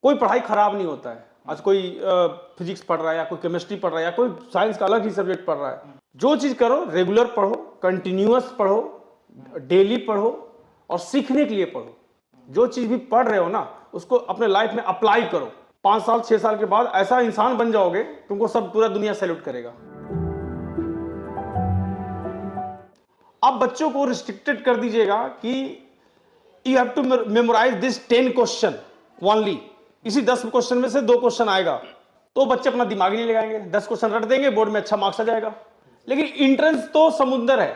कोई पढ़ाई खराब नहीं होता है। आज कोई फिजिक्स पढ़ रहा है या कोई केमिस्ट्री पढ़ रहा है या कोई साइंस का अलग ही सब्जेक्ट पढ़ रहा है, जो चीज़ करो रेगुलर पढ़ो, कंटिन्यूअस पढ़ो, डेली पढ़ो और सीखने के लिए पढ़ो। जो चीज़ भी पढ़ रहे हो ना उसको अपने लाइफ में अप्लाई करो। 5 साल 6 साल के बाद ऐसा इंसान बन जाओगे तुमको सब पूरा दुनिया सैल्यूट करेगा। आप बच्चों को रिस्ट्रिक्टेड कर दीजिएगा कि you have to memorise this 10 question only. इसी 10 क्वेश्चन में से 2 क्वेश्चन आएगा तो बच्चे अपना दिमाग नहीं लगाएंगे, 10 क्वेश्चन रट देंगे, बोर्ड में अच्छा मार्क्स आ जाएगा। लेकिन इंट्रेंस तो समुंदर है,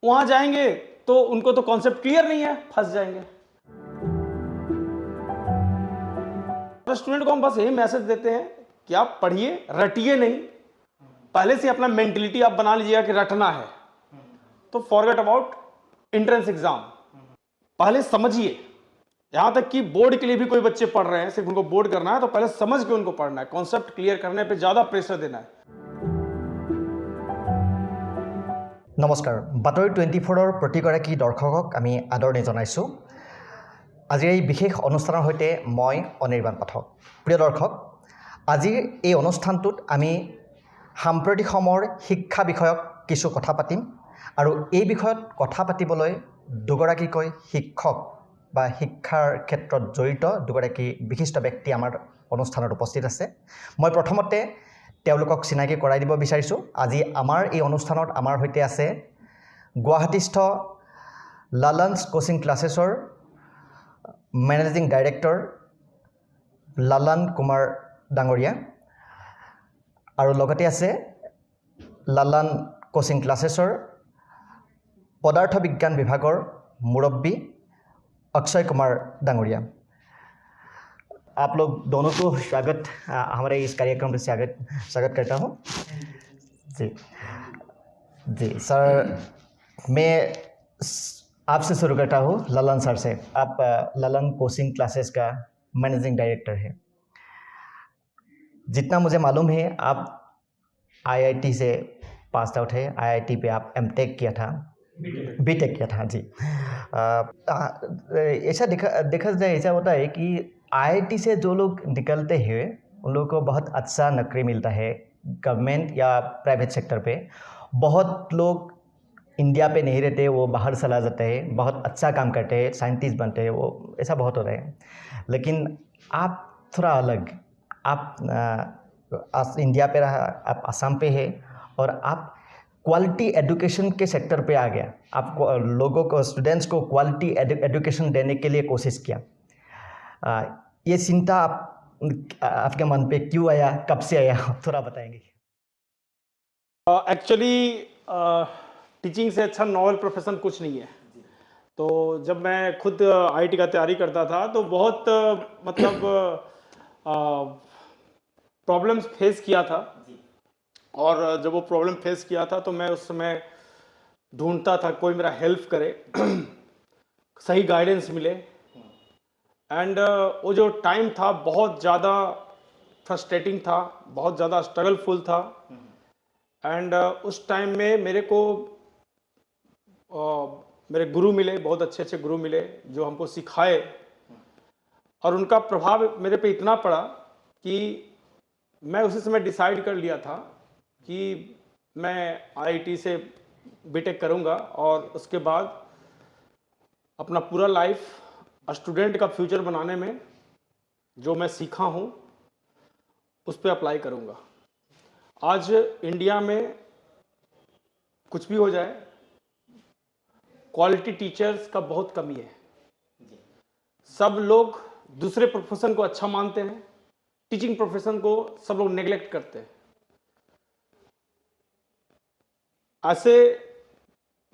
वहां जाएंगे तो उनको तो कॉन्सेप्ट क्लियर नहीं है, फंस जाएंगे। स्टूडेंट को हम बस यही मैसेज देते हैं कि आप पढ़िए, रटिए नहीं। पहले से अपना मेंटलिटी आप बना लीजिएगा कि रटना है, तो फॉरगेट अबाउट एंट्रेंस एग्जाम। पहले समझिए। यहां तक कि बोर्ड के लिए भी कोई बच्चे पढ़ रहे हैं, सिर्फ उनको बोर्ड करना है, तो पहले समझ के उनको पढ़ना है। कॉन्सेप्ट क्लियर करने पे ज्यादा प्रेशर देना है। नमस्कार, बातৰি 24 प्रतिगৰাকী দৰ্শকক আমি আদৰণি জনাইছোঁ। আজিৰ এই বিশেষ অনুষ্ঠানৰ সৈতে মই অনিৰ্বাণ পাঠক। প্ৰিয় দৰ্শক, আজিৰ এই অনুষ্ঠানটোত আমি সাম্প্ৰতিক সময়ৰ শিক্ষা বিষয়ক কিছু কথা পাতিম আৰু এই বিষয়ত কথা পাতিবলৈ দুগৰাকীকৈ শিক্ষক বা শিক্ষাৰ ক্ষেত্ৰত জড়িত দুগৰাকী বিশিষ্ট ব্যক্তি আমাৰ অনুষ্ঠানত উপস্থিত আছে। মই প্ৰথমতে তেওঁলোকক চিনাকি কৰাই দিব বিচাৰিছোঁ। আজি আমাৰ এই অনুষ্ঠানত আমাৰ সৈতে আছে গুৱাহাটীস্থ লালান্স কোচিং ক্লাছেছৰ মেনেজিং ডাইৰেক্টৰ লালান কুমাৰ ডাঙৰীয়া আৰু লগতে আছে লালান কোচিং ক্লাছেছৰ पदार्थ विज्ञान विभागৰ मुरब्बी अक्षय कुमार डांगरिया। आप लोग दोनों को स्वागत, हमारे इस कार्यक्रम में स्वागत करता हूँ। जी सर, मैं आपसे शुरू करता हूँ ललन सर से। आप ललन कोचिंग क्लासेस का मैनेजिंग डायरेक्टर है। जितना मुझे मालूम है आप आईआईटी से पास आउट है। आईआईटी पे आप एमटेक किया था, बीटेक किया था जी। ऐसा देखा जाए, ऐसा होता है कि आईआईटी से जो लोग निकलते हैं उन लोगों को बहुत अच्छा नौकरी मिलता है गवर्नमेंट या प्राइवेट सेक्टर पे। बहुत लोग इंडिया पे नहीं रहते, वो बाहर चला जाते हैं, बहुत अच्छा काम करते हैं, साइंटिस्ट बनते हैं, वो ऐसा बहुत होता है। लेकिन आप थोड़ा अलग, आप इंडिया पे रहा, आप असम पे है और आप क्वालिटी एजुकेशन के सेक्टर पे आ गया। आप लोगों को, स्टूडेंट्स को क्वालिटी एजुकेशन देने के लिए कोशिश किया। ये चिंता आपके मन पे क्यों आया, कब से आया, थोड़ा बताएंगे? एक्चुअली टीचिंग से अच्छा नॉवल प्रोफेशन कुछ नहीं है। तो जब मैं खुद आईआईटी का तैयारी करता था तो बहुत प्रॉब्लम्स फेस किया था। और जब वो प्रॉब्लम फेस किया था तो मैं उस समय ढूंढता था कोई मेरा हेल्प करे, सही गाइडेंस मिले। एंड वो जो टाइम था बहुत ज़्यादा फ्रस्ट्रेटिंग था, बहुत ज़्यादा स्ट्रगलफुल था। एंड उस टाइम में मेरे को मेरे गुरु मिले, बहुत अच्छे अच्छे गुरु मिले जो हमको सिखाए। और उनका प्रभाव मेरे पे इतना पड़ा कि मैं उसी समय डिसाइड कर लिया था कि मैं आईआईटी से बीटेक करूंगा और उसके बाद अपना पूरा लाइफ स्टूडेंट का फ्यूचर बनाने में जो मैं सीखा हूं उस पर अप्लाई करूंगा। आज इंडिया में कुछ भी हो जाए, क्वालिटी टीचर्स का बहुत कमी है। सब लोग दूसरे प्रोफेशन को अच्छा मानते हैं, टीचिंग प्रोफेशन को सब लोग नेग्लेक्ट करते हैं। ऐसे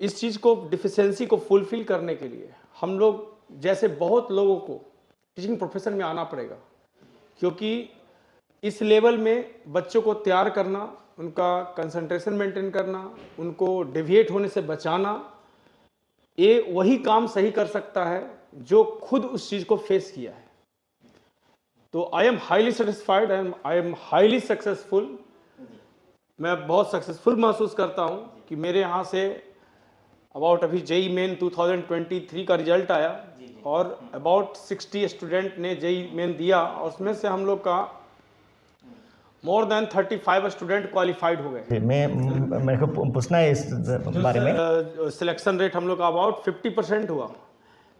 इस चीज़ को, डिफिशियंसी को फुलफिल करने के लिए हम लोग जैसे बहुत लोगों को टीचिंग प्रोफेशन में आना पड़ेगा, क्योंकि इस लेवल में बच्चों को तैयार करना, उनका कंसंट्रेशन मेंटेन करना, उनको डेविएट होने से बचाना, ये वही काम सही कर सकता है जो खुद उस चीज़ को फेस किया है। तो I am highly satisfied, I am highly successful. मैं बहुत सक्सेसफुल महसूस करता हूं कि मेरे यहाँ से अबाउट अभी जेई मेन 2023 का रिजल्ट आया और अबाउट 60 स्टूडेंट ने जेई मेन दिया और उसमें से हम लोग का मोर देन 35 स्टूडेंट क्वालिफाइड हो गए। मेरे को पूछना है इस बारे में। सिलेक्शन रेट हम लोग का अबाउट 50% हुआ,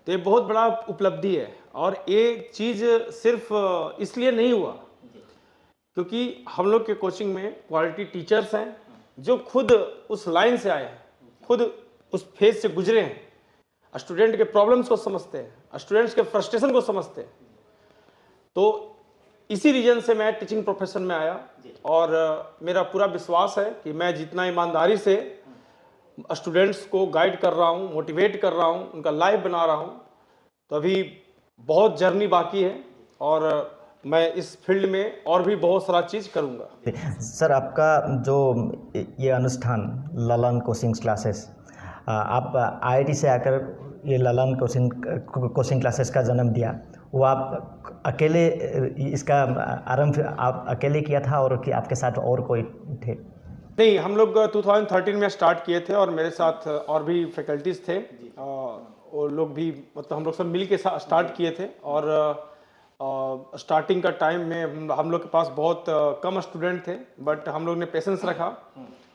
तो ये बहुत बड़ा उपलब्धि है। और ये चीज़ सिर्फ इसलिए नहीं हुआ क्योंकि हम लोग के कोचिंग में क्वालिटी टीचर्स हैं जो खुद उस लाइन से आए हैं, खुद उस फेज से गुजरे हैं, स्टूडेंट के प्रॉब्लम्स को समझते हैं, स्टूडेंट्स के फ्रस्ट्रेशन को समझते हैं। तो इसी रीजन से मैं टीचिंग प्रोफेशन में आया और मेरा पूरा विश्वास है कि मैं जितना ईमानदारी से स्टूडेंट्स को गाइड कर रहा हूँ, मोटिवेट कर रहा हूँ, उनका लाइफ बना रहा हूँ, तो अभी बहुत जर्नी बाकी है और मैं इस फील्ड में और भी बहुत सारा चीज़ करूँगा। सर, आपका जो ये अनुष्ठान ललन कोचिंग क्लासेस, आप आईआईटी से आकर ये ललन कोचिंग क्लासेस का जन्म दिया, वो आप अकेले इसका आरंभ आप अकेले किया था और कि आपके साथ और कोई थे? नहीं, हम लोग 2013 में स्टार्ट किए थे और मेरे साथ और भी फैकल्टीज़ थे, और लोग भी, मतलब हम लोग सब मिल के स्टार्ट किए थे। और स्टार्टिंग का टाइम में हम लोग के पास बहुत कम स्टूडेंट थे, बट हम लोग ने पेशेंस रखा,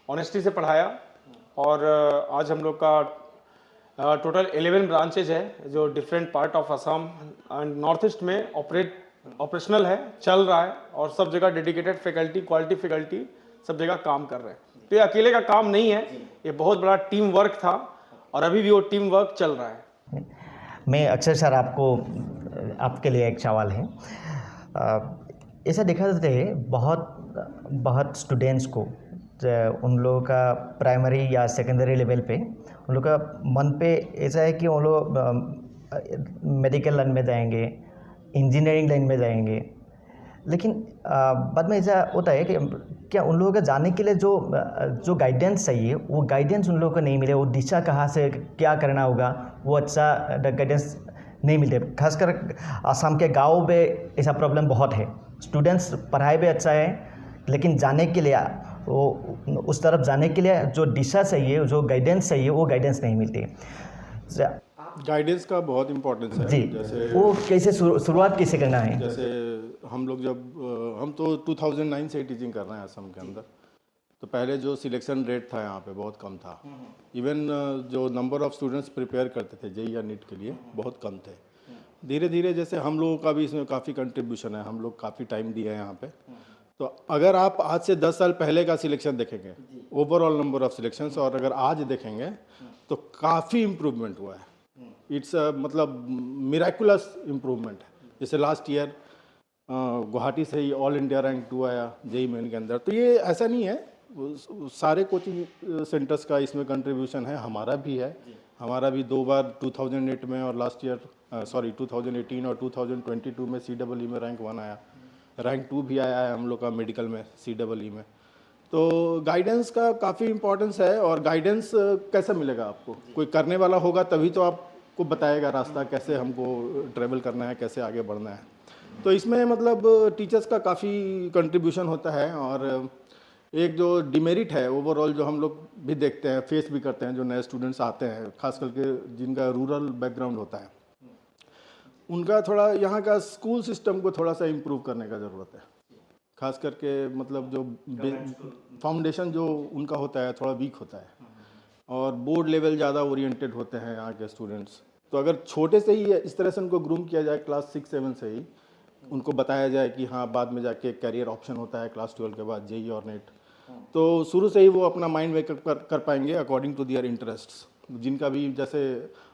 ऑनेस्टी से पढ़ाया और आज हम लोग का टोटल 11 ब्रांचेज है जो different part of Assam and north east में ऑपरेशनल है, चल रहा है और सब जगह डेडिकेटेड फैकल्टी, क्वालिटी फैकल्टी सब जगह काम कर रहे हैं। तो ये अकेले का काम नहीं है, ये बहुत बड़ा टीम वर्क था और अभी भी वो टीम वर्क चल रहा है। मैं अक्सर सर आपके लिए एक सवाल है। ऐसा देखा जाता है बहुत स्टूडेंट्स को उन लोगों का प्राइमरी या सेकेंडरी लेवल पे उन लोग का मन पे ऐसा है कि वो लोग मेडिकल लाइन में जाएंगे, इंजीनियरिंग लाइन में जाएंगे, लेकिन बाद में ऐसा होता है कि क्या उन लोगों का जाने के लिए जो गाइडेंस चाहिए वो गाइडेंस उन लोगों को नहीं मिले, वो दिशा कहाँ से क्या करना होगा वो अच्छा गाइडेंस नहीं मिलते। खासकर असम के गाँव में ऐसा प्रॉब्लम बहुत है। स्टूडेंट्स पढ़ाई भी अच्छा है लेकिन जाने के लिए वो उस तरफ जाने के लिए जो दिशा चाहिए, जो गाइडेंस चाहिए वो गाइडेंस नहीं मिलती। गाइडेंस का बहुत इम्पोर्टेंस है। जी, जैसे वो कैसे शुरुआत कैसे करना है? जैसे हम लोग हम तो 2009 से टीचिंग कर रहे हैं असम के अंदर, तो पहले जो सिलेक्शन रेट था यहाँ पे बहुत कम था। इवन जो नंबर ऑफ स्टूडेंट्स प्रिपेयर करते थे जेई या नीट के लिए बहुत कम थे। धीरे धीरे जैसे हम लोगों का भी इसमें काफ़ी कंट्रीब्यूशन है, हम लोग काफ़ी टाइम दिया है यहाँ पे। तो अगर आप आज से 10 साल पहले का सिलेक्शन देखेंगे, ओवरऑल नंबर ऑफ सिलेक्शंस, और अगर आज देखेंगे तो काफ़ी इम्प्रूवमेंट हुआ है। इट्स मतलब मिराकुलस इम्प्रूवमेंट है। जैसे लास्ट ईयर गुवाहाटी से ही ऑल इंडिया रैंक 2 आया जेई मेन के अंदर। तो ये ऐसा नहीं है, सारे कोचिंग सेंटर्स का इसमें कंट्रीब्यूशन है, हमारा भी है। हमारा भी 2 बार 2008 में और लास्ट ईयर 2018 और 2022 में CEE में रैंक 1 आया, रैंक 2 भी आया है हम लोग का मेडिकल में CEE में। तो गाइडेंस का काफ़ी इम्पोर्टेंस है। और गाइडेंस कैसे मिलेगा आपको? कोई करने वाला होगा तभी तो आपको बताएगा रास्ता, कैसे हमको ट्रैवल करना है, कैसे आगे बढ़ना है। तो इसमें मतलब टीचर्स का काफ़ी कंट्रीब्यूशन होता है। और एक जो डिमेरिट है ओवरऑल जो हम लोग भी देखते हैं, फेस भी करते हैं, जो नए स्टूडेंट्स आते हैं, खास करके जिनका रूरल बैकग्राउंड होता है, उनका थोड़ा यहाँ का स्कूल सिस्टम को थोड़ा सा इम्प्रूव करने का ज़रूरत है। खास करके मतलब जो फाउंडेशन जो उनका होता है थोड़ा वीक होता है और बोर्ड लेवल ज़्यादा ओरिएंटेड होते हैं यहाँ के स्टूडेंट्स। तो अगर छोटे से ही इस तरह से उनको ग्रूम किया जाए, क्लास 6-7 से ही उनको बताया जाए कि हाँ बाद में जाके कैरियर ऑप्शन होता है क्लास 12 के बाद जेई और नेट, तो शुरू से ही वो अपना माइंड मेकअप कर पाएंगे अकॉर्डिंग टू देयर इंटरेस्ट्स। जिनका भी, जैसे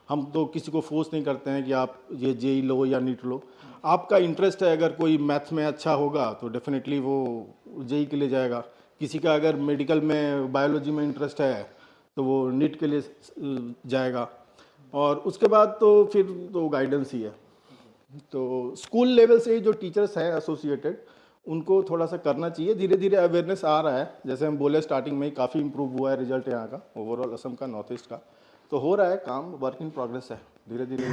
हम तो किसी को फोर्स नहीं करते हैं कि आप ये जेई लो या नीट लो, आपका इंटरेस्ट है। अगर कोई मैथ्स में अच्छा होगा तो डेफिनेटली वो जेई के लिए जाएगा। किसी का अगर मेडिकल में, बायोलॉजी में इंटरेस्ट है तो वो नीट के लिए जाएगा। और उसके बाद तो फिर तो गाइडेंस ही है। तो स्कूल लेवल से ही जो टीचर्स हैं एसोसिएटेड, उनको थोड़ा सा करना चाहिए। धीरे धीरे अवेयरनेस आ रहा है। जैसे हम बोले स्टार्टिंग में ही काफ़ी इंप्रूव हुआ है रिजल्ट यहाँ का, ओवरऑल असम का, नॉर्थ ईस्ट का। तो हो रहा है काम, वर्क इन प्रोग्रेस है, धीरे धीरे।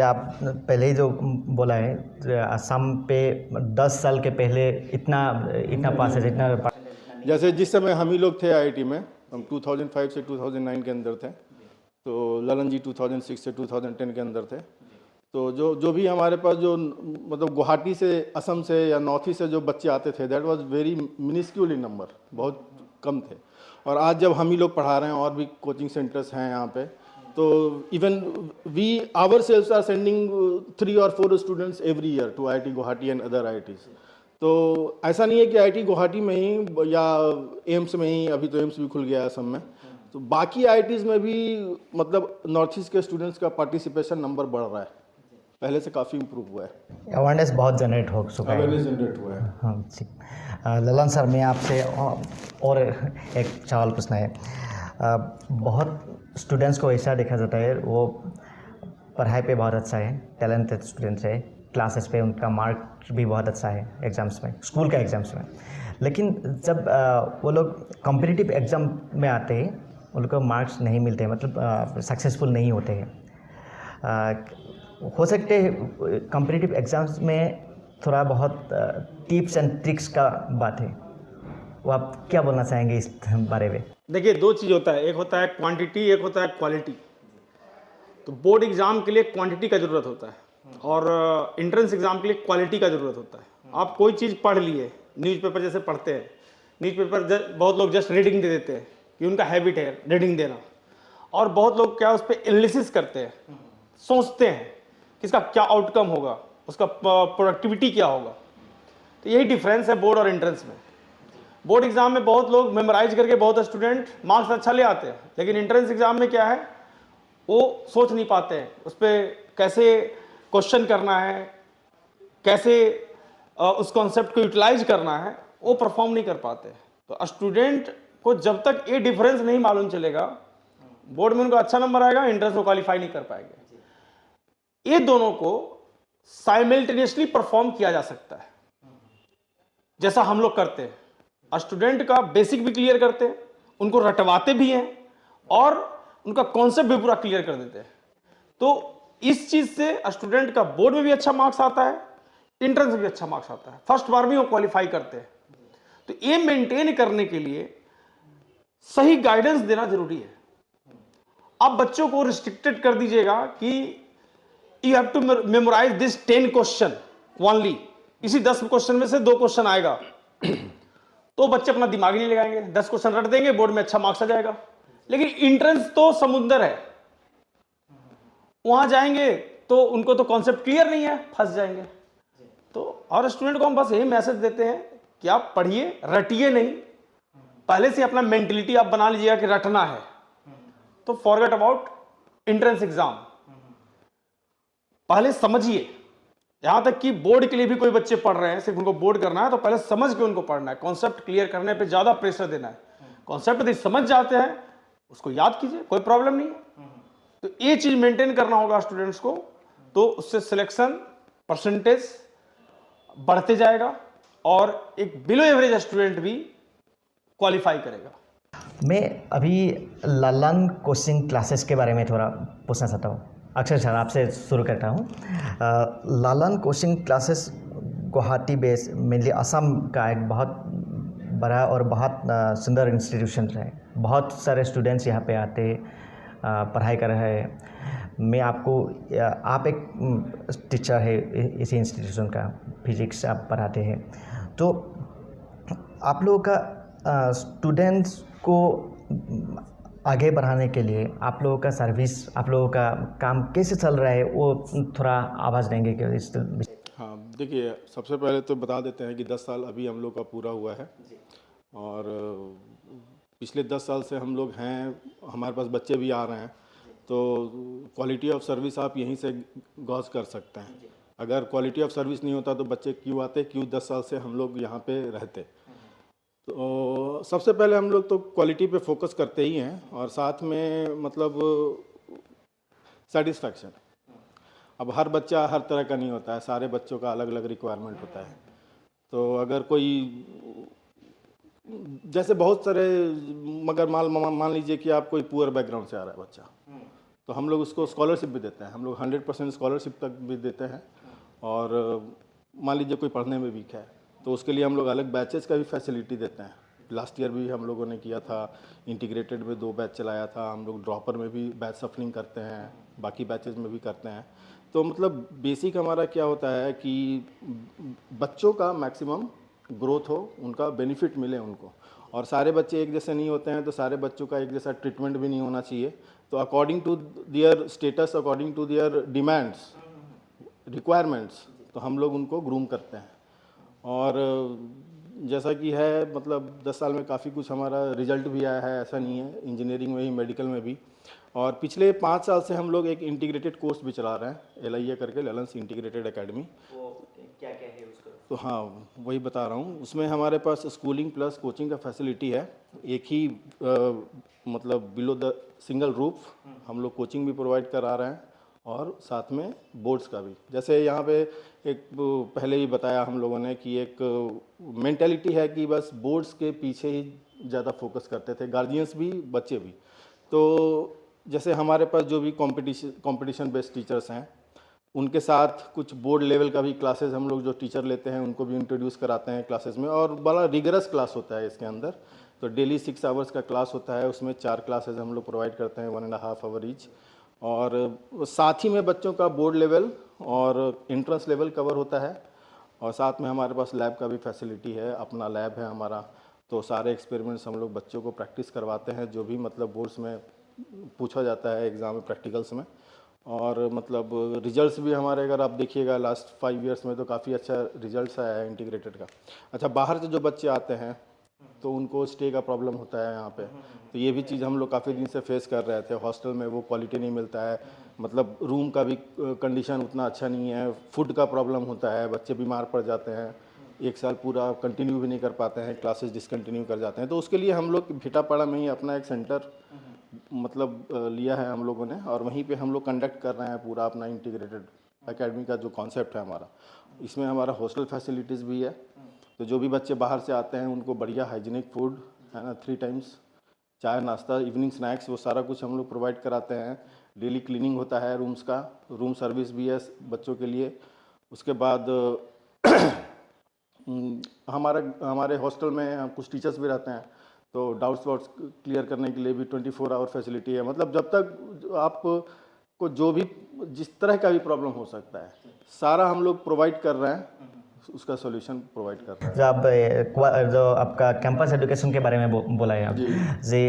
आप पहले ही जो बोला है असम पे 10 साल के पहले इतना पास है, इतना जैसे जिस समय हम ही लोग थे आईआईटी में, हम 2005 से 2009 के अंदर थे, तो ललन जी 2006 से 2010 के अंदर थे। तो जो भी हमारे पास जो मतलब गुवाहाटी से, असम से या नॉर्थ ईस्ट से जो बच्चे आते थे, that was very minuscule in number, बहुत कम थे। और आज जब हम ही लोग पढ़ा रहे हैं और भी कोचिंग सेंटर्स हैं यहाँ पे, तो even we our cells are sending 3 और 4 students every year to IIT Guwahati and other IITs। तो ऐसा नहीं है कि IIT गुवाहाटी में ही या एम्स में ही, अभी तो एम्स भी खुल गया है असम में, तो बाकी IITs में भी मतलब नॉर्थ ईस्ट के स्टूडेंट्स का पार्टिसिपेशन नंबर बढ़ रहा है, पहले से काफ़ी इम्प्रूव हुआ है, अवेयरनेस बहुत जनरेट हो चुका है। अवेयरनेस जनरेट हुआ है। हाँ जी। ललन सर, मैं आपसे और एक सवाल पूछना है। बहुत स्टूडेंट्स को ऐसा देखा जाता है वो पढ़ाई पे बहुत अच्छा है, टैलेंटेड स्टूडेंट्स है, क्लासेस पे उनका मार्क भी बहुत अच्छा है एग्ज़ाम्स में, स्कूल के एग्ज़ाम्स में, लेकिन जब वो लोग कॉम्पिटिटिव एग्ज़ाम में आते हैं उनको मार्क्स नहीं मिलते, मतलब सक्सेसफुल नहीं होते हैं। हो सकते हैं कॉम्पिटिटिव एग्ज़ाम्स में थोड़ा बहुत टिप्स एंड ट्रिक्स का बात है, वो आप क्या बोलना चाहेंगे इस बारे में? देखिए, दो चीज़ होता है, एक होता है क्वांटिटी, एक होता है क्वालिटी। तो बोर्ड एग्ज़ाम के लिए क्वांटिटी का ज़रूरत होता है और एंट्रेंस एग्ज़ाम के लिए क्वालिटी का ज़रूरत होता है। आप कोई चीज़ पढ़ लिए, न्यूज़पेपर जैसे पढ़ते हैं, न्यूज़पेपर बहुत लोग जस्ट रीडिंग दे देते हैं कि उनका हैबिट है रीडिंग देना, और बहुत लोग क्या उस पर एनालिसिस करते हैं, सोचते हैं कि इसका क्या आउटकम होगा, उसका प्रोडक्टिविटी क्या होगा। तो यही डिफरेंस है बोर्ड और एंट्रेंस में। बोर्ड एग्जाम में बहुत लोग मेमोराइज करके बहुत स्टूडेंट मार्क्स अच्छा ले आते हैं, लेकिन एंट्रेंस एग्जाम में क्या है, वो सोच नहीं पाते हैं उस पर कैसे क्वेश्चन करना है, कैसे उस कॉन्सेप्ट को यूटिलाइज करना है, वो परफॉर्म नहीं कर पाते। तो स्टूडेंट को जब तक ये डिफरेंस नहीं मालूम चलेगा, बोर्ड में उनको अच्छा नंबर आएगा, एंट्रेंस को क्वालिफाई नहीं कर पाएंगे। ये दोनों को साइमल्टेनियसली परफॉर्म किया जा सकता है, जैसा हम लोग करते हैं। स्टूडेंट का बेसिक भी क्लियर करते हैं, उनको रटवाते भी हैं और उनका कॉन्सेप्ट भी पूरा क्लियर कर देते हैं। तो इस चीज से स्टूडेंट का बोर्ड में भी अच्छा मार्क्स आता है, एंट्रेंस में भी अच्छा मार्क्स आता है, फर्स्ट बार भी वो क्वालिफाई करते हैं। तो ये मेंटेन करने के लिए सही गाइडेंस देना जरूरी है। आप बच्चों को रिस्ट्रिक्टेड कर दीजिएगा कि you have to memorise this 10 question only, इसी 10 क्वेश्चन में से 2 क्वेश्चन आएगा, तो बच्चे अपना दिमाग नहीं लगाएंगे, 10 क्वेश्चन रट देंगे, बोर्ड में अच्छा मार्क्स आ जाएगा। लेकिन एंट्रेंस तो समुंदर है, वहां जाएंगे तो उनको तो कॉन्सेप्ट क्लियर नहीं है, फंस जाएंगे। तो और स्टूडेंट को हम बस यही मैसेज देते हैं कि आप पढ़िए, रटिए नहीं, पहले से अपना मेंटलिटी आप बना लीजिएगा कि रटना है, तो फॉरगेट अबाउट एंट्रेंस एग्जाम, पहले समझिए। यहां तक कि बोर्ड के लिए भी कोई बच्चे पढ़ रहे हैं, सिर्फ उनको बोर्ड करना है, तो पहले समझ के उनको पढ़ना है, कॉन्सेप्ट क्लियर करने पे ज्यादा प्रेशर देना है। कॉन्सेप्ट यदि समझ जाते हैं उसको याद कीजिए, कोई प्रॉब्लम नहीं है। तो ये चीज मेंटेन करना होगा स्टूडेंट्स को, तो उससे सिलेक्शन परसेंटेज बढ़ते जाएगा और एक बिलो एवरेज स्टूडेंट भी क्वालिफाई करेगा। मैं अभी ललन कोचिंग क्लासेस के बारे में थोड़ा पूछना चाहता हूँ। अक्षर सर, आपसे शुरू करता हूँ। Lalan coaching classes Guwahati base, mainly Assam का एक बहुत बड़ा और बहुत सुंदर इंस्टीट्यूशन है। बहुत सारे स्टूडेंट्स यहाँ पे आते पढ़ाई कर रहे हैं। मैं आपको, आप एक टीचर है इसी इंस्टीट्यूशन का, फिजिक्स आप पढ़ाते हैं, तो आप लोगों का स्टूडेंट्स को आगे बढ़ाने के लिए आप लोगों का सर्विस, आप लोगों का काम कैसे चल रहा है, वो थोड़ा आवाज़ देंगे कि इस? हाँ, देखिए, सबसे पहले तो बता देते हैं कि 10 साल अभी हम लोग का पूरा हुआ है और पिछले 10 साल से हम लोग हैं, हमारे पास बच्चे भी आ रहे हैं, तो क्वालिटी ऑफ सर्विस आप यहीं से गॉज कर सकते हैं। अगर क्वालिटी ऑफ सर्विस नहीं होता तो बच्चे क्यों आते, क्यों 10 साल से हम लोग यहाँ पे रहते। तो सबसे पहले हम लोग तो क्वालिटी पे फोकस करते ही हैं और साथ में मतलब सेटिस्फैक्शन। अब हर बच्चा हर तरह का नहीं होता है, सारे बच्चों का अलग अलग रिक्वायरमेंट होता है। तो अगर कोई, जैसे बहुत सारे, मगर मान लीजिए कि आप कोई पुअर बैकग्राउंड से आ रहा है बच्चा, तो हम लोग उसको स्कॉलरशिप भी देते हैं, हम लोग 100% स्कॉलरशिप तक भी देते हैं। और मान लीजिए कोई पढ़ने में वीक है तो उसके लिए हम लोग अलग बैचेस का भी फैसिलिटी देते हैं। लास्ट ईयर भी हम लोगों ने किया था, इंटीग्रेटेड में 2 बैच चलाया था, हम लोग ड्रॉपर में भी बैच सफलिंग करते हैं, बाकी बैचेस में भी करते हैं। तो मतलब बेसिक हमारा क्या होता है कि बच्चों का मैक्सिमम ग्रोथ हो, उनका बेनिफिट मिले उनको, और सारे बच्चे एक जैसे नहीं होते हैं, तो सारे बच्चों का एक जैसा ट्रीटमेंट भी नहीं होना चाहिए। तो according to their status, according to their demands, requirements, तो हम लोग उनको ग्रूम करते हैं। और जैसा कि है मतलब 10 साल में काफ़ी कुछ हमारा रिजल्ट भी आया है, ऐसा नहीं है, इंजीनियरिंग में ही, मेडिकल में भी। और पिछले 5 साल से हम लोग एक इंटीग्रेटेड कोर्स भी चला रहे हैं, LIA करके, ललंस इंटीग्रेटेड एकेडमी। क्या क्या है उसका? तो हाँ, वही बता रहा हूँ। उसमें हमारे पास स्कूलिंग प्लस कोचिंग का फैसिलिटी है, एक ही मतलब बिलो द सिंगल रूफ हम लोग कोचिंग भी प्रोवाइड करा रहे हैं, और साथ में बोर्ड्स का भी। जैसे यहाँ पे एक पहले ही बताया हम लोगों ने कि एक मेंटालिटी है कि बस बोर्ड्स के पीछे ही ज़्यादा फोकस करते थे, गार्जियंस भी, बच्चे भी। तो जैसे हमारे पास जो भी कंपटीशन बेस्ड टीचर्स हैं, उनके साथ कुछ बोर्ड लेवल का भी क्लासेस हम लोग जो टीचर लेते हैं उनको भी इंट्रोड्यूस कराते हैं क्लासेस में, और बड़ा रिगरस क्लास होता है इसके अंदर। तो डेली 6 आवर्स का क्लास होता है, उसमें 4 क्लासेस हम लोग प्रोवाइड करते हैं, 1.5 आवर ईच। और साथ ही में बच्चों का बोर्ड लेवल और एंट्रेंस लेवल कवर होता है, और साथ में हमारे पास लैब का भी फैसिलिटी है, अपना लैब है हमारा। तो सारे एक्सपेरिमेंट्स हम लोग बच्चों को प्रैक्टिस करवाते हैं, जो भी मतलब बोर्ड्स में पूछा जाता है एग्ज़ाम में, प्रैक्टिकल्स में। और मतलब रिजल्ट्स भी हमारे, अगर आप देखिएगा लास्ट 5 ईयर्स में, तो काफ़ी अच्छा रिजल्ट्स आया है इंटीग्रेटेड का। अच्छा, बाहर से जो बच्चे आते हैं तो उनको स्टे का प्रॉब्लम होता है यहाँ पे, तो ये भी चीज़ हम लोग काफ़ी दिन से फेस कर रहे थे। हॉस्टल में वो क्वालिटी नहीं मिलता है, मतलब रूम का भी कंडीशन उतना अच्छा नहीं है, फूड का प्रॉब्लम होता है, बच्चे बीमार पड़ जाते हैं, 1 साल पूरा कंटिन्यू भी नहीं कर पाते हैं, क्लासेस डिसकंटिन्यू कर जाते हैं। तो उसके लिए हम लोग भिटापाड़ा में ही अपना एक सेंटर मतलब लिया है हम लोगों ने, और वहीं पे हम लोग कंडक्ट कर रहे हैं पूरा अपना इंटीग्रेटेड एकेडमी का जो कॉन्सेप्ट है हमारा। इसमें हमारा हॉस्टल फैसिलिटीज़ भी है, तो जो भी बच्चे बाहर से आते हैं उनको बढ़िया हाइजीनिक फूड है ना, 3 टाइम्स चाय, नाश्ता, इवनिंग स्नैक्स, वो सारा कुछ हम लोग प्रोवाइड कराते हैं। डेली क्लीनिंग होता है रूम्स का, रूम सर्विस भी है बच्चों के लिए। उसके बाद हमारे हॉस्टल में कुछ टीचर्स भी रहते हैं, तो डाउट्स वाउट्स क्लियर करने के लिए भी 24 आवर फैसिलिटी है। मतलब जब तक आपको जो भी जिस तरह का भी प्रॉब्लम हो सकता है, सारा हम लोग प्रोवाइड कर रहे हैं, उसका सॉल्यूशन प्रोवाइड कर रहे हैं। जो आप जो आपका कैंपस एजुकेशन के बारे में बोला है आप जी,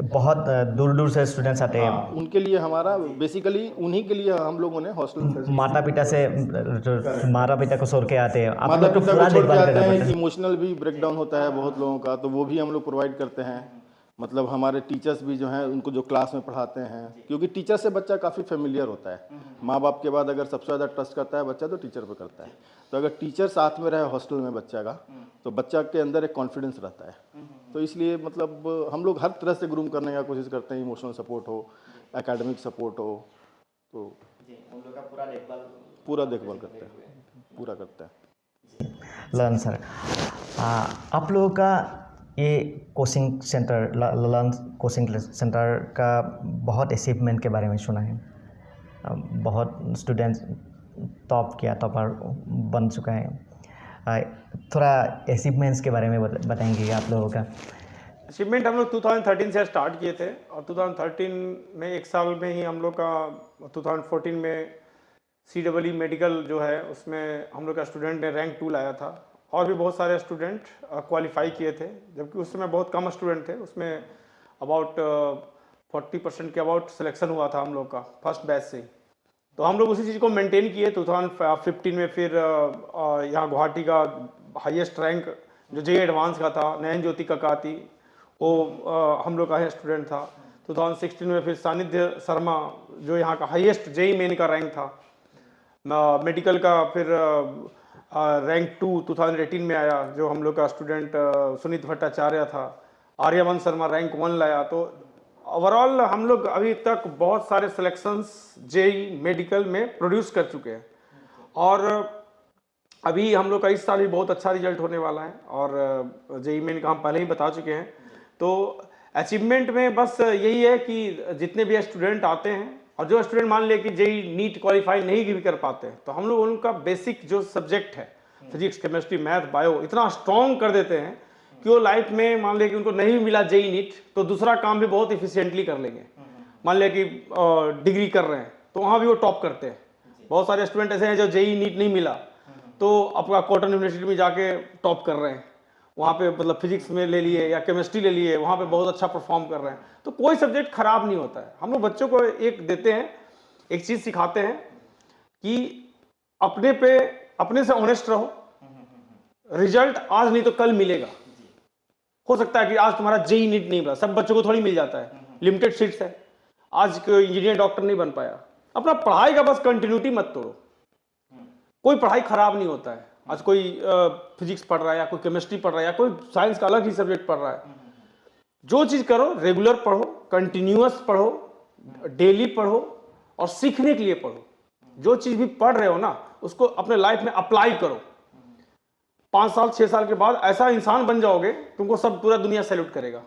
बहुत दूर दूर से स्टूडेंट्स आते हैं। उनके लिए हमारा बेसिकली उन्हीं के लिए हम लोगों ने हॉस्टल, माता पिता को छोड़ के आते हैं, आप माता लोग को पिता पूरा को छोड़ के देखभाल आते करना हैं, पड़ता है। इमोशनल भी ब्रेकडाउन होता है बहुत लोगों का, तो वो भी हम लोग प्रोवाइड करते हैं। मतलब हमारे टीचर्स भी जो हैं उनको जो क्लास में पढ़ाते हैं, क्योंकि टीचर से बच्चा काफ़ी फेमिलियर होता है। माँ बाप के बाद अगर सबसे ज़्यादा ट्रस्ट करता है बच्चा, तो टीचर पे करता है। तो अगर टीचर साथ में रहे हॉस्टल में बच्चा का, तो बच्चा के अंदर एक कॉन्फिडेंस रहता है। तो इसलिए मतलब हम लोग हर तरह से ग्रूम करने का कोशिश करते हैं, इमोशनल सपोर्ट हो, एकेडमिक सपोर्ट हो, तो हम लोग का पूरा देखभाल करते हैं, पूरा करते हैं। ललन सर, आप लोगों का ये coaching centre, Lalan coaching centre का बहुत अचीवमेंट के बारे में सुना है, बहुत स्टूडेंट्स टॉपर बन चुका है। थोड़ा अचीवमेंट्स के बारे में बताएंगे आप लोगों का? अचीवमेंट हम लोग 2013 से स्टार्ट किए थे, और 2013 में 1 साल में ही हम लोग का 2014 में CEE मेडिकल जो है उसमें हम लोग का स्टूडेंट ने रैंक 2 लाया था, और भी बहुत सारे स्टूडेंट क्वालिफाई किए थे, जबकि उस समय बहुत कम स्टूडेंट थे। उसमें अबाउट 40% के अबाउट सिलेक्शन हुआ था हम लोग का फर्स्ट बैच से। तो हम लोग उसी चीज़ को मेंटेन किए। 2015 में फिर यहाँ गुवाहाटी का हाईएस्ट रैंक जो JEE एडवांस का था, नयन ज्योति ककाती, वो हम लोग का स्टूडेंट था। 2016 में फिर सानिध्य शर्मा जो यहाँ का हाईएस्ट JEE मेन का रैंक था। मेडिकल का फिर रैंक 2 2018 में आया, जो हम लोग का स्टूडेंट सुनीत भट्टाचार्य था। आर्यवन शर्मा रैंक 1 लाया। तो ओवरऑल हम लोग अभी तक बहुत सारे सिलेक्शंस JEE मेडिकल में प्रोड्यूस कर चुके हैं, और अभी हम लोग का इस साल भी बहुत अच्छा रिजल्ट होने वाला है, और JEE मेन का हम पहले ही बता चुके हैं। तो अचीवमेंट में बस यही है कि जितने भी स्टूडेंट आते हैं, और जो स्टूडेंट मान ले कि JEE नीट क्वालिफाई नहीं भी कर पाते हैं, तो हम लोग उनका बेसिक जो सब्जेक्ट है, फिजिक्स, केमिस्ट्री, मैथ, बायो, इतना स्ट्रॉन्ग कर देते हैं कि वो लाइफ में मान ले कि उनको नहीं मिला JEE नीट, तो दूसरा काम भी बहुत इफिशिएंटली कर लेंगे। मान ले कि डिग्री कर रहे हैं, तो वहाँ भी वो टॉप करते हैं। बहुत सारे स्टूडेंट ऐसे हैं जो जेई नीट नहीं मिला तो अपना कॉटन यूनिवर्सिटी में जाके टॉप कर रहे हैं, वहाँ पे मतलब फिजिक्स में ले लिए या केमिस्ट्री ले लिए, वहाँ पे बहुत अच्छा परफॉर्म कर रहे हैं। तो कोई सब्जेक्ट खराब नहीं होता है। हम लोग बच्चों को एक देते हैं, एक चीज़ सिखाते हैं कि अपने से ऑनेस्ट रहो, रिजल्ट आज नहीं तो कल मिलेगा। हो सकता है कि आज तुम्हारा जेई नीट नहीं मिला, सब बच्चों को थोड़ी मिल जाता है, लिमिटेड सीट्स है। आज कोई इंजीनियर डॉक्टर नहीं बन पाया, अपना पढ़ाई का बस कंटिन्यूटी मत तोड़ो। कोई पढ़ाई खराब नहीं होता है। आज कोई फिजिक्स पढ़ रहा है या कोई केमिस्ट्री पढ़ रहा है या कोई साइंस का अलग ही सब्जेक्ट पढ़ रहा है, जो चीज़ करो रेगुलर पढ़ो, कंटिन्यूअस पढ़ो, डेली पढ़ो और सीखने के लिए पढ़ो। जो चीज़ भी पढ़ रहे हो ना उसको अपने लाइफ में अप्लाई करो। 5 साल 6 साल के बाद ऐसा इंसान बन जाओगे, तुमको सब पूरा दुनिया सैल्यूट करेगा,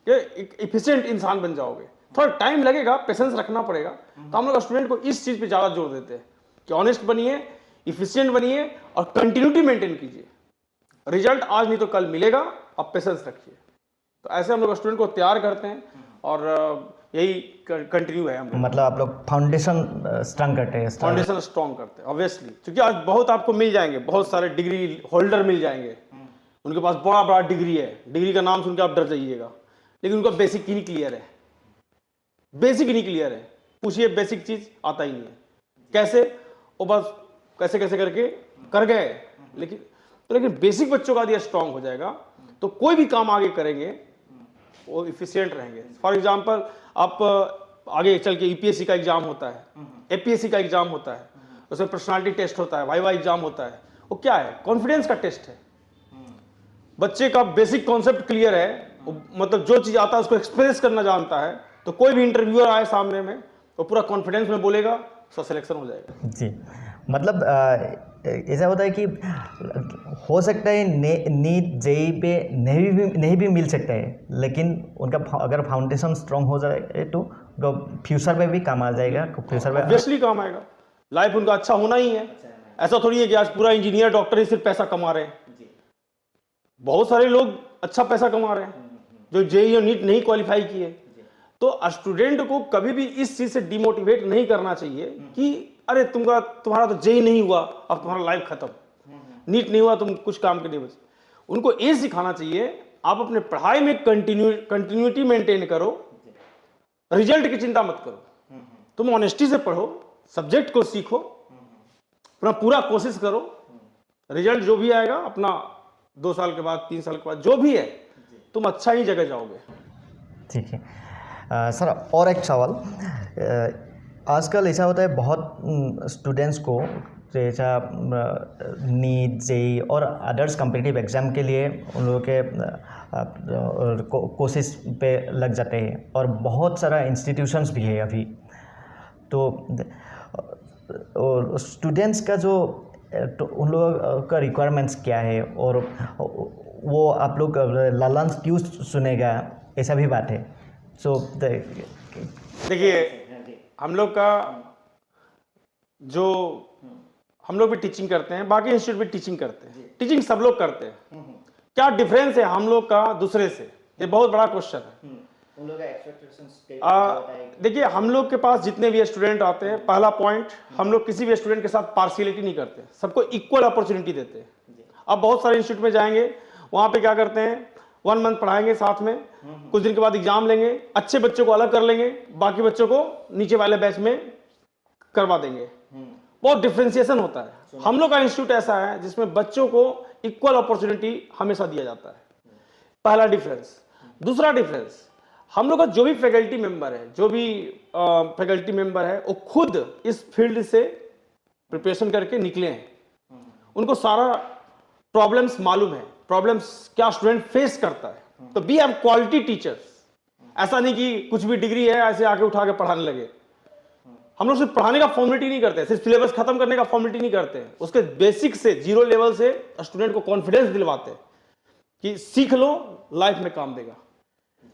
एक इफिशिएंट इंसान बन जाओगे। थोड़ा टाइम लगेगा, पेशेंस रखना पड़ेगा। तो हम लोग स्टूडेंट को इस चीज़ पे ज़्यादा जोर देते हैं कि ऑनेस्ट बनिए, इफिशिएंट बनिए और कंटिन्यूटी मेंटेन कीजिए। रिजल्ट आज नहीं तो कल मिलेगा, आप पेशेंस रखिए। तो ऐसे हम लोग स्टूडेंट को तैयार करते हैं और यही कंटिन्यू है। हम लोग मतलब आप लोग फाउंडेशन स्ट्रांग करते हैं, फाउंडेशन स्ट्रॉन्ग करते हैं ऑब्वियसली, क्योंकि आज बहुत आपको मिल जाएंगे, बहुत सारे डिग्री होल्डर मिल जाएंगे, उनके पास बड़ा बड़ा डिग्री है, डिग्री का नाम सुनकर आप डर जाइएगा, लेकिन उनका बेसिक ही नहीं क्लियर है। बेसिक ही नहीं क्लियर है, पूछिए बेसिक चीज आता ही नहीं है। कैसे? वो बस कैसे कैसे करके कर गए, लेकिन बेसिक बच्चों का यदि स्ट्रांग हो जाएगा तो कोई भी काम आगे करेंगे वो इफिशिएंट रहेंगे। फॉर एग्जांपल आप आगे चल के यूपीएससी का एग्जाम होता है, एपीएससी का एग्जाम होता है, उसमें पर्सनालिटी टेस्ट होता है, वाइवा एग्जाम होता है। वो क्या है? कॉन्फिडेंस का टेस्ट है। बच्चे का बेसिक कॉन्सेप्ट क्लियर है, मतलब जो चीज आता है उसको एक्सप्रेस करना जानता है, तो कोई भी इंटरव्यूअर आए सामने में वो पूरा कॉन्फिडेंस में बोलेगा, उसका सिलेक्शन हो जाएगा। जी, मतलब ऐसा होता है कि हो सकता है नीट जेई पे नहीं भी मिल सकता है, लेकिन उनका अगर फाउंडेशन स्ट्रांग हो जाए तो फ्यूचर में भी काम आ जाएगा। फ्यूचर में ऑब्वियसली काम आएगा, लाइफ उनका अच्छा होना ही है। ऐसा थोड़ी है कि आज पूरा इंजीनियर डॉक्टर ही सिर्फ पैसा कमा रहे हैं। बहुत सारे लोग अच्छा पैसा कमा रहे हैं जो जेई और नीट नहीं क्वालिफाई किए। तो स्टूडेंट को कभी भी इस चीज से डिमोटिवेट नहीं करना चाहिए कि अरे तुम्हारा तो जेई नहीं हुआ, अब तुम्हारा लाइफ खत्म, नीट नहीं हुआ, तुम कुछ काम के नहीं बचे। उनको ये सिखाना चाहिए आप अपने पढ़ाई में कंटिन्यूटी मेंटेन करो, रिजल्ट की चिंता मत करो, तुम ऑनेस्टी से पढ़ो, सब्जेक्ट को सीखो, अपना पूरा कोशिश करो, रिजल्ट जो भी आएगा अपना 2 साल के बाद 3 साल के बाद जो भी है तुम अच्छा ही जगह जाओगे। ठीक है सर, और एक सवाल, आजकल ऐसा होता है बहुत स्टूडेंट्स को जैसा नीट जेई और अदर्स कॉम्पिटिटिव एग्ज़ाम के लिए उन लोगों के कोशिश पे लग जाते हैं और बहुत सारा इंस्टीट्यूशंस भी है अभी। तो स्टूडेंट्स का जो तो उन लोगों का रिक्वायरमेंट्स क्या है और वो आप लोग लालन क्यों सुनेगा, ऐसा भी बात है। सो देखिए हम लोग भी टीचिंग करते हैं, बाकी इंस्टीट्यूट भी टीचिंग करते हैं, टीचिंग सब लोग करते हैं। क्या डिफरेंस है हम लोग का दूसरे से? ये बहुत बड़ा क्वेश्चन है। उन लोगों का एक्सपेक्टेशंस देखिए हम लोग के पास जितने भी स्टूडेंट आते हैं, पहला पॉइंट, हम लोग किसी भी स्टूडेंट के साथ पार्शियलिटी नहीं करते, सबको इक्वल अपॉर्चुनिटी देते हैं। अब बहुत सारे इंस्टीट्यूट में जाएंगे, वहां पे क्या करते हैं, 1 मंथ पढ़ाएंगे साथ में, कुछ दिन के बाद एग्जाम लेंगे, अच्छे बच्चों को अलग कर लेंगे, बाकी बच्चों को नीचे वाले बैच में करवा देंगे। बहुत डिफ्रेंसिएशन होता है। हम लोग का इंस्टीट्यूट ऐसा है जिसमें बच्चों को इक्वल अपॉर्चुनिटी हमेशा दिया जाता है, पहला डिफरेंस। दूसरा डिफरेंस, हम लोग का जो भी फैकल्टी मेंबर है वो खुद इस फील्ड से प्रिपरेशन करके निकले हैं, उनको सारा प्रॉब्लम्स मालूम है, प्रॉब्लम्स क्या स्टूडेंट फेस करता है। तो बी हैव क्वालिटी टीचर्स। ऐसा नहीं कि कुछ भी डिग्री है ऐसे आके उठा के पढ़ाने लगे। हम लोग सिर्फ पढ़ाने का फॉर्मेलिटी नहीं करते, सिर्फ सिलेबस खत्म करने का फॉर्मेलिटी नहीं करते, उसके बेसिक से 0 लेवल से स्टूडेंट को कॉन्फिडेंस दिलवाते हैं कि सीख लो, लाइफ में काम देगा।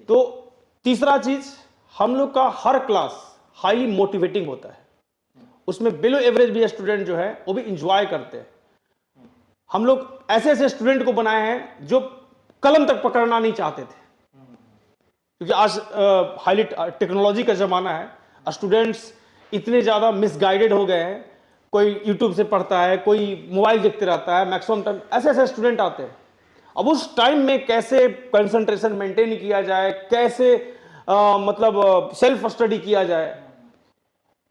तो तीसरा चीज, हम लोग का हर क्लास हाईली मोटिवेटिंग होता है, उसमें बिलो एवरेज भी स्टूडेंट जो है वो भी इंजॉय करते हैं। हम लोग ऐसे ऐसे स्टूडेंट को बनाए हैं जो कलम तक पकड़ना नहीं चाहते थे, क्योंकि आज हाईली टेक्नोलॉजी का जमाना है, स्टूडेंट्स इतने ज्यादा मिसगाइडेड हो गए हैं, कोई यूट्यूब से पढ़ता है, कोई मोबाइल देखते रहता है, मैक्सिमम टाइम ऐसे ऐसे स्टूडेंट आते हैं। अब उस टाइम में कैसे कंसंट्रेशन मेंटेन किया जाए, कैसे मतलब सेल्फ स्टडी किया जाए,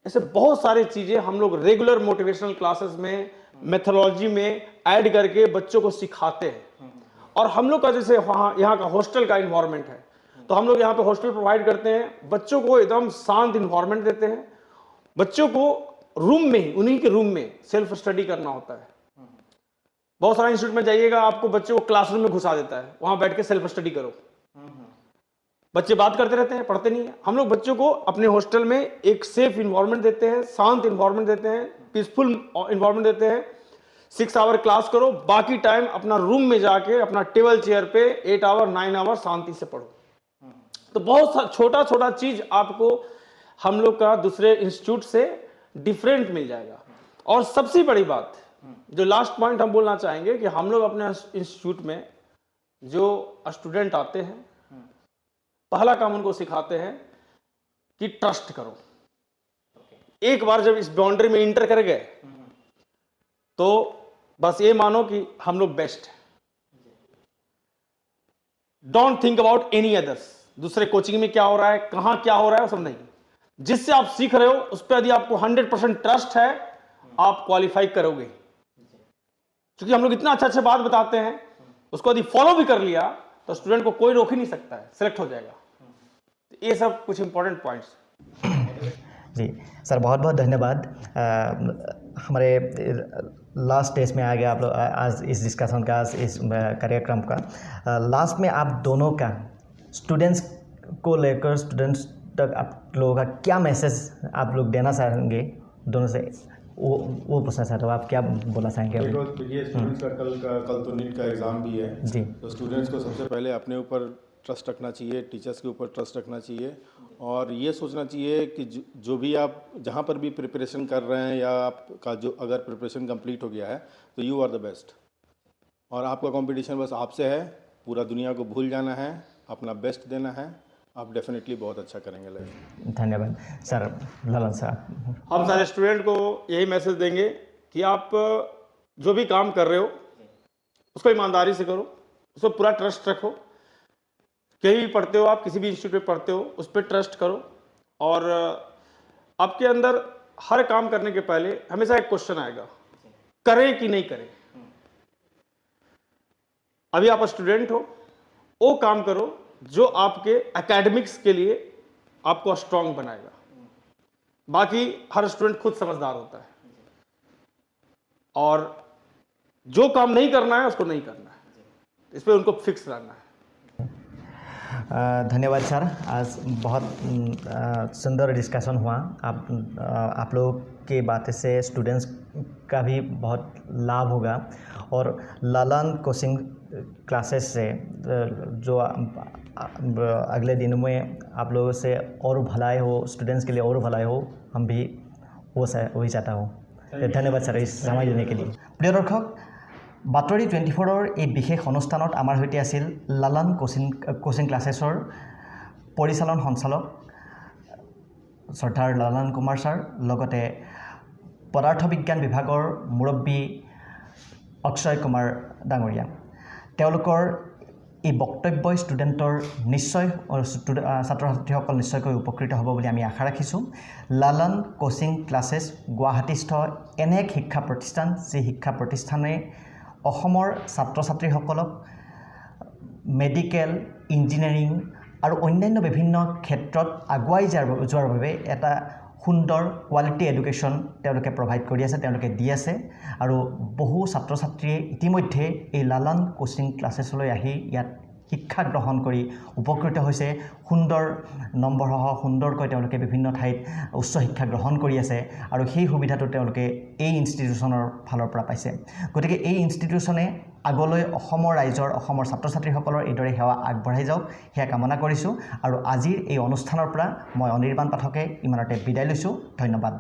ऐसे बहुत सारी चीजें हम लोग रेगुलर मोटिवेशनल क्लासेस में मेथोडोलॉजी में ऐड करके बच्चों को सिखाते हैं। और हम लोग का जैसे वहाँ यहाँ का हॉस्टल का इन्वायरमेंट है, तो हम लोग यहाँ पे हॉस्टल प्रोवाइड करते हैं, बच्चों को एकदम शांत इन्वायरमेंट देते हैं। बच्चों को रूम में ही, उन्हीं के रूम में सेल्फ स्टडी करना होता है। बहुत सारा इंस्टीट्यूट में जाइएगा, आपको बच्चों को क्लासरूम में घुसा देता है, वहां बैठ के सेल्फ स्टडी करो। बच्चे बात करते रहते हैं, पढ़ते नहीं है। हम लोग बच्चों को अपने हॉस्टल में एक सेफ इन्वायरमेंट देते हैं, शांत इन्वायरमेंट देते हैं, पीसफुल इन्वायरमेंट देते हैं। 6 आवर क्लास करो, बाकी टाइम अपना रूम में जाके अपना टेबल चेयर पे 8 आवर 9 आवर शांति से पढ़ो। तो बहुत छोटा छोटा चीज आपको हम लोग का दूसरे इंस्टीट्यूट से डिफरेंट मिल जाएगा। और सबसे बड़ी बात, जो लास्ट पॉइंट हम बोलना चाहेंगे कि हम लोग अपने इंस्टीट्यूट में जो स्टूडेंट आते हैं, पहला काम उनको सिखाते हैं कि ट्रस्ट करो। एक बार जब इस बाउंड्री में इंटर कर गए तो बस ये मानो कि हम लोग बेस्ट हैं। Don't think about any others, दूसरे कोचिंग में क्या हो रहा है, कहां क्या हो रहा है, वो सब नहीं। जिससे आप सीख रहे हो उस पर यदि आपको 100% ट्रस्ट है, आप क्वालिफाई करोगे। क्योंकि हम लोग इतना अच्छा अच्छा बात बताते हैं, उसको यदि फॉलो भी कर लिया तो स्टूडेंट को कोई रोक ही नहीं सकता है, सिलेक्ट हो जाएगा। तो ये सब कुछ इंपॉर्टेंट पॉइंट्स। जी सर, बहुत बहुत धन्यवाद। हमारे लास्ट स्टेज में आ गया आप लोग आज इस डिस्कशन का, इस कार्यक्रम का। लास्ट में आप दोनों का स्टूडेंट्स को लेकर, स्टूडेंट्स तक आप लोगों का क्या मैसेज आप लोग देना चाहेंगे दोनों से, वो पूछना चाहता हूँ। आप क्या बोलना चाहेंगे? देखिए स्टूडेंट्स का कल तो नीट का एग्ज़ाम भी है जी। तो स्टूडेंट्स को सबसे पहले अपने ऊपर ट्रस्ट रखना चाहिए, टीचर्स के ऊपर ट्रस्ट रखना चाहिए, और ये सोचना चाहिए कि जो भी आप जहाँ पर भी प्रिपरेशन कर रहे हैं, या आपका जो अगर प्रिपरेशन कंप्लीट हो गया है तो यू आर द बेस्ट, और आपका कंपटीशन बस आपसे है। पूरा दुनिया को भूल जाना है, अपना बेस्ट देना है, आप डेफिनेटली बहुत अच्छा करेंगे लाइफ। धन्यवाद सर। ललन सर, हम सारे स्टूडेंट को यही मैसेज देंगे कि आप जो भी काम कर रहे हो उसको ईमानदारी से करो, उसको पूरा ट्रस्ट रखो। कहीं भी पढ़ते हो आप, किसी भी इंस्टीट्यूट में पढ़ते हो, उस पर ट्रस्ट करो। और आपके अंदर हर काम करने के पहले हमेशा एक क्वेश्चन आएगा, करें कि नहीं करें। अभी आप स्टूडेंट हो, वो काम करो जो आपके एकेडमिक्स के लिए आपको स्ट्रांग बनाएगा। बाकी हर स्टूडेंट खुद समझदार होता है, और जो काम नहीं करना है उसको नहीं करना है, इस पर उनको फिक्स रहना है। धन्यवाद सर। आज बहुत सुंदर डिस्कशन हुआ। आप लोग की बातें से स्टूडेंट्स का भी बहुत लाभ होगा, और ललन कोचिंग क्लासेस से जो अगले दिनों में आप लोगों से और भलाई हो, स्टूडेंट्स के लिए और भलाई हो, हम भी वही चाहता हूँ। धन्यवाद सर इस समय देने के लिए। प्रिय दर्शक, बातৰি 24 এই বিশেষ অনুষ্ঠানত আমাৰ সৈতে আছিল লালান কোচিং ক্লাছেছৰ পৰিচালন সঞ্চালক শ্ৰদ্ধাৰ লালান কুমাৰ ছাৰ, লগতে পদাৰ্থ বিজ্ঞান বিভাগৰ মুৰব্বী অক্ষয় কুমাৰ ডাঙৰীয়া। তেওঁলোকৰ এই বক্তব্যই ষ্টুডেণ্টৰ নিশ্চয় ছাত্ৰ ছাত্ৰীসকল নিশ্চয়কৈ উপকৃত হ'ব বুলি আমি আশা ৰাখিছোঁ। লালান কোচিং ক্লাছেছ গুৱাহাটীস্থ এনে এক শিক্ষা প্ৰতিষ্ঠান, যি শিক্ষা প্ৰতিষ্ঠানে অসমৰ ছাত্ৰ ছাত্ৰীসকলক মেডিকেল, ইঞ্জিনিয়াৰিং আৰু অন্যান্য বিভিন্ন ক্ষেত্ৰত আগুৱাই যোৱাৰ বাবে এটা সুন্দৰ কোৱালিটি এডুকেশ্যন তেওঁলোকে প্ৰভাইড কৰি আছে, তেওঁলোকে দি আছে। আৰু বহু ছাত্ৰ ছাত্ৰীয়ে ইতিমধ্যে এই লালান কোচিং ক্লাছেছলৈ আহি ইয়াত শিক্ষা গ্ৰহণ কৰি উপকৃত হৈছে। সুন্দৰ নম্বৰসহ সুন্দৰকৈ তেওঁলোকে বিভিন্ন ঠাইত উচ্চ শিক্ষা গ্ৰহণ কৰি আছে, আৰু সেই সুবিধাটো তেওঁলোকে এই ইনষ্টিটিউশ্যনৰ ফালৰ পৰা পাইছে। গতিকে এই ইনষ্টিটিউশ্যনে আগলৈ অসমৰ ৰাইজৰ, অসমৰ ছাত্ৰ ছাত্ৰীসকলৰ এইদৰে সেৱা আগবঢ়াই যাওক, সেয়া কামনা কৰিছোঁ। আৰু আজিৰ এই অনুষ্ঠানৰ পৰা মই অনিৰ্বাণ পাঠকে ইমানতে বিদায় লৈছোঁ। ধন্যবাদ।